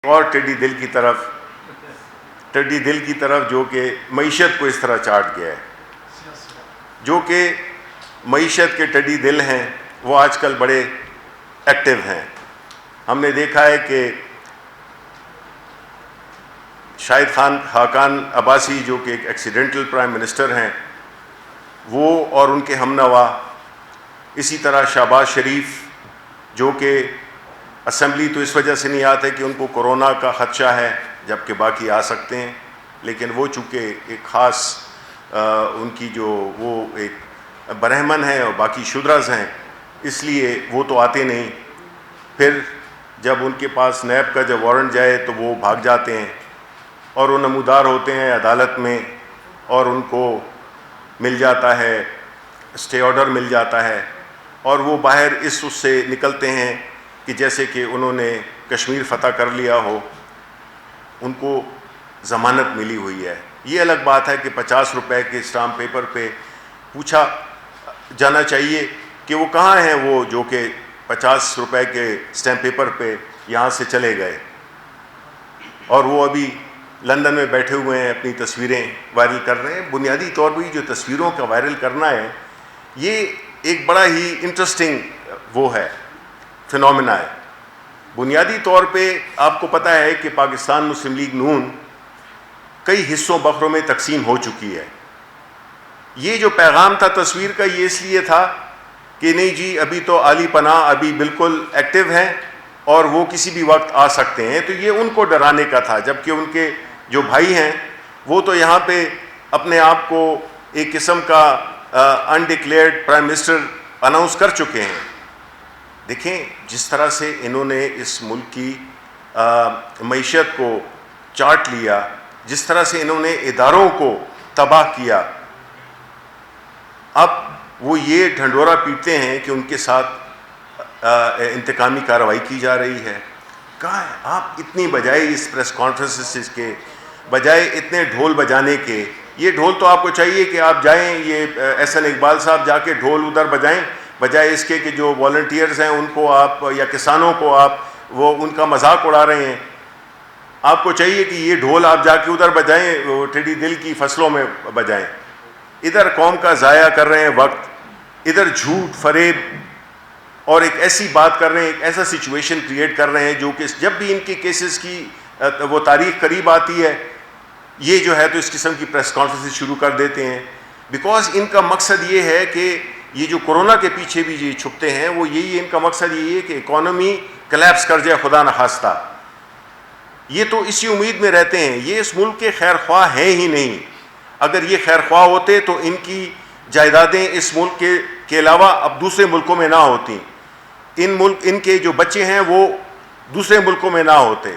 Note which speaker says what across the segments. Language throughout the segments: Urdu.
Speaker 1: اور ٹیڈی دل کی طرف جو کہ معیشت کو اس طرح چاٹ گیا ہے. جو کہ معیشت کے ٹیڈی دل ہیں وہ آج کل بڑے ایکٹیو ہیں. ہم نے دیکھا ہے کہ شاہد خاقان عباسی جو کہ ایک ایکسیڈنٹل پرائم منسٹر ہیں، وہ اور ان کے ہم نوا، اسی طرح شہباز شریف جو کہ اسمبلی تو اس وجہ سے نہیں آتے کہ ان کو کورونا کا خدشہ ہے، جبکہ باقی آ سکتے ہیں، لیکن وہ چونکہ ایک خاص ان کی جو وہ ایک برہمن ہیں اور باقی شودرز ہیں، اس لیے وہ تو آتے نہیں. پھر جب ان کے پاس نیب کا جب وارنٹ جائے تو وہ بھاگ جاتے ہیں اور وہ نمودار ہوتے ہیں عدالت میں، اور ان کو مل جاتا ہے اسٹے آرڈر مل جاتا ہے، اور وہ باہر اس سے نکلتے ہیں کہ جیسے کہ انہوں نے کشمیر فتح کر لیا ہو، ان کو ضمانت ملی ہوئی ہے. یہ الگ بات ہے کہ 50 روپے کے اسٹامپ پیپر پہ پوچھا جانا چاہیے کہ وہ کہاں ہیں، وہ جو کہ 50 روپے کے اسٹامپ پیپر پہ یہاں سے چلے گئے، اور وہ ابھی لندن میں بیٹھے ہوئے ہیں، اپنی تصویریں وائرل کر رہے ہیں. بنیادی طور پر جو تصویروں کا وائرل کرنا ہے، یہ ایک بڑا ہی انٹرسٹنگ وہ ہے، فینومینا ہے. بنیادی طور پہ آپ کو پتہ ہے کہ پاکستان مسلم لیگ نون کئی حصوں بخروں میں تقسیم ہو چکی ہے. یہ جو پیغام تھا تصویر کا، یہ اس لیے تھا کہ نہیں جی ابھی تو عالی پناہ ابھی بالکل ایکٹیو ہیں اور وہ کسی بھی وقت آ سکتے ہیں، تو یہ ان کو ڈرانے کا تھا. جبکہ ان کے جو بھائی ہیں وہ تو یہاں پہ اپنے آپ کو ایک قسم کا انڈکلیئرڈ پرائم منسٹر اناؤنس کر چکے ہیں. دیکھیں جس طرح سے انہوں نے اس ملک کی معیشت کو چاٹ لیا، جس طرح سے انہوں نے اداروں کو تباہ کیا، اب وہ یہ ڈھنڈورا پیٹتے ہیں کہ ان کے ساتھ انتقامی کارروائی کی جا رہی ہے. کہاں ہے آپ؟ اتنی بجائے اس پریس کانفرنسز کے بجائے اتنے ڈھول بجانے کے، یہ ڈھول تو آپ کو چاہیے کہ آپ جائیں، یہ احسن اقبال صاحب جا کے ڈھول ادھر بجائیں، بجائے اس کے کہ جو والنٹیئرز ہیں ان کو آپ یا کسانوں کو آپ وہ ان کا مذاق اڑا رہے ہیں. آپ کو چاہیے کہ یہ ڈھول آپ جا کے ادھر بجائیں، وہ ٹیڈی دل کی فصلوں میں بجائیں. ادھر قوم کا ضائع کر رہے ہیں وقت، ادھر جھوٹ فریب اور ایک ایسی بات کر رہے ہیں، ایک ایسا سچویشن کریٹ کر رہے ہیں جو کہ جب بھی ان کے کیسز کی وہ تاریخ قریب آتی ہے، یہ جو ہے تو اس قسم کی پریس کانفرنس شروع کر دیتے ہیں. بیکاز ان کا مقصد یہ ہے کہ یہ جو کورونا کے پیچھے بھی یہ چھپتے ہیں، وہ یہی ان کا مقصد یہی ہے کہ اکانومی کلیپس کر جائے خدا نخواستہ. یہ تو اسی امید میں رہتے ہیں. یہ اس ملک کے خیر خواہ ہیں ہی نہیں. اگر یہ خیر خواہ ہوتے تو ان کی جائیدادیں اس ملک کے علاوہ اب دوسرے ملکوں میں نہ ہوتی. ان کے جو بچے ہیں وہ دوسرے ملکوں میں نہ ہوتے.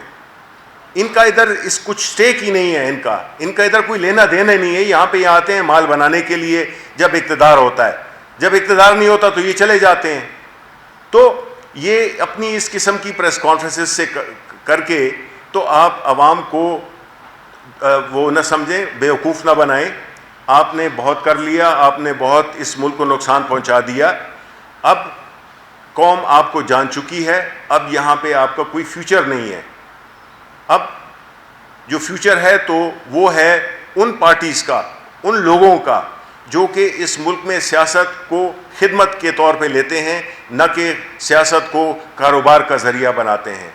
Speaker 1: ان کا ادھر اس کچھ سٹیک ہی نہیں ہے. ان کا ادھر کوئی لینا دینا نہیں ہے. یہاں پہ یہ آتے ہیں مال بنانے کے لیے جب اقتدار ہوتا ہے، جب اقتدار نہیں ہوتا تو یہ چلے جاتے ہیں. تو یہ اپنی اس قسم کی پریس کانفرنسز سے کر کے تو آپ عوام کو وہ نہ سمجھیں، بیوقوف نہ بنائیں. آپ نے بہت کر لیا، آپ نے بہت اس ملک کو نقصان پہنچا دیا. اب قوم آپ کو جان چکی ہے. اب یہاں پہ آپ کا کوئی فیوچر نہیں ہے. اب جو فیوچر ہے تو وہ ہے ان پارٹیز کا، ان لوگوں کا جو کہ اس ملک میں سیاست کو خدمت کے طور پہ لیتے ہیں، نہ کہ سیاست کو کاروبار کا ذریعہ بناتے ہیں.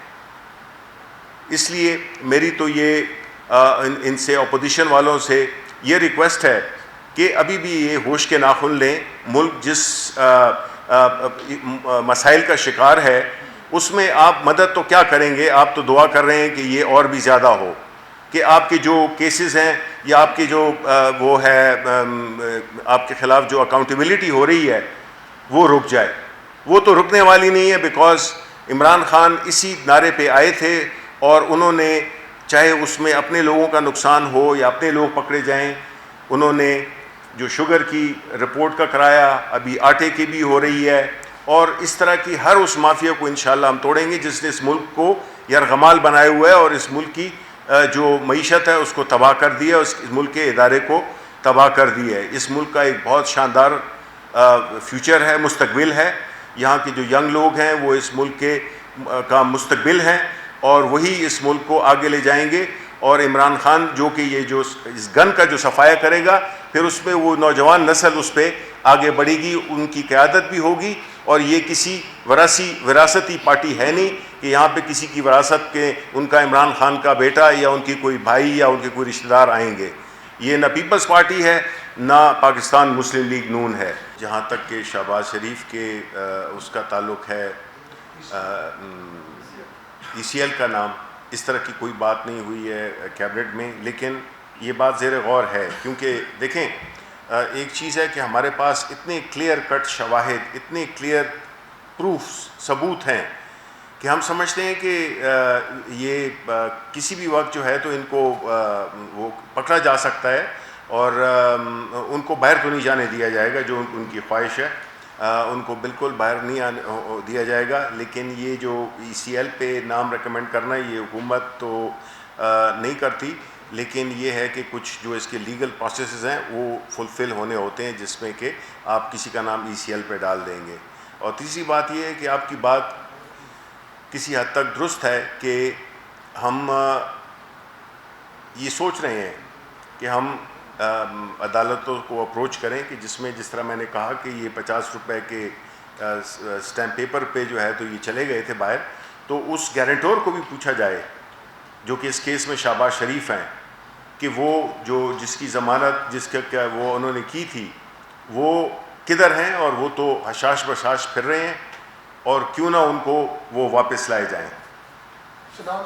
Speaker 1: اس لیے میری تو یہ ان سے اپوزیشن والوں سے یہ ریکویسٹ ہے کہ ابھی بھی یہ ہوش کے ناخن لیں. ملک جس مسائل کا شکار ہے اس میں آپ مدد تو کیا کریں گے؟ آپ تو دعا کر رہے ہیں کہ یہ اور بھی زیادہ ہو، کہ آپ کے جو کیسز ہیں یا آپ کے جو وہ ہے آپ کے خلاف جو اکاؤنٹیبلٹی ہو رہی ہے وہ رک جائے. وہ تو رکنے والی نہیں ہے. بیکاز عمران خان اسی نعرے پہ آئے تھے اور انہوں نے چاہے اس میں اپنے لوگوں کا نقصان ہو یا اپنے لوگ پکڑے جائیں، انہوں نے جو شوگر کی رپورٹ کا کرایا، ابھی آٹے کی بھی ہو رہی ہے، اور اس طرح کی ہر اس مافیا کو انشاءاللہ ہم توڑیں گے جس نے اس ملک کو یرغمال بنائے ہوئے ہے اور اس ملک کی جو معیشت ہے اس کو تباہ کر دیا ہے، اس ملک کے ادارے کو تباہ کر دی ہے. اس ملک کا ایک بہت شاندار فیوچر ہے، مستقبل ہے. یہاں کے جو ینگ لوگ ہیں وہ اس ملک کا مستقبل ہیں. اور وہی اس ملک کو آگے لے جائیں گے. اور عمران خان جو کہ یہ جو اس گن کا جو صفایا کرے گا, پھر اس میں وہ نوجوان نسل اس پہ آگے بڑھے گی, ان کی قیادت بھی ہوگی. اور یہ کسی وراثتی پارٹی ہے نہیں کہ یہاں پہ کسی کی وراثت کے ان کا عمران خان کا بیٹا یا ان کی کوئی بھائی یا ان کے کوئی رشتہ دار آئیں گے. یہ نہ پیپلز پارٹی ہے نہ پاکستان مسلم لیگ نون ہے. جہاں تک کہ شہباز شریف کے اس کا تعلق ہے ECL کا نام, اس طرح کی کوئی بات نہیں ہوئی ہے کیبنٹ میں, لیکن یہ بات زیر غور ہے. کیونکہ دیکھیں ایک چیز ہے کہ ہمارے پاس اتنے کلیئر کٹ شواہد, اتنے کلیئر پروفس, ثبوت ہیں کہ ہم سمجھتے ہیں کہ یہ کسی بھی وقت جو ہے تو ان کو وہ پکڑا جا سکتا ہے اور ان کو باہر تو نہیں جانے دیا جائے گا. جو ان کی خواہش ہے ان کو بالکل باہر نہیں دیا جائے گا. لیکن یہ جو ECL پہ نام ریکمینڈ کرنا یہ حکومت تو نہیں کرتی, لیکن یہ ہے کہ کچھ جو اس کے لیگل پروسیسز ہیں وہ فلفل ہونے ہوتے ہیں جس میں کہ آپ کسی کا نام ECL پہ ڈال دیں گے. اور تیسری بات یہ ہے کہ آپ کی بات کسی حد تک درست ہے کہ ہم یہ سوچ رہے ہیں کہ ہم عدالتوں کو اپروچ کریں کہ جس طرح میں نے کہا کہ یہ 50 روپے کے اسٹیمپ پیپر پہ جو ہے تو یہ چلے گئے تھے باہر, تو اس گارنٹور کو بھی پوچھا جائے جو کہ اس کیس میں شہباز شریف ہیں کہ وہ جس کی ضمانت جس کا وہ انہوں نے کی تھی وہ کدھر ہیں, اور وہ تو حشاش بشاش پھر رہے ہیں, اور کیوں نہ ان کو وہ واپس لائے جائیں.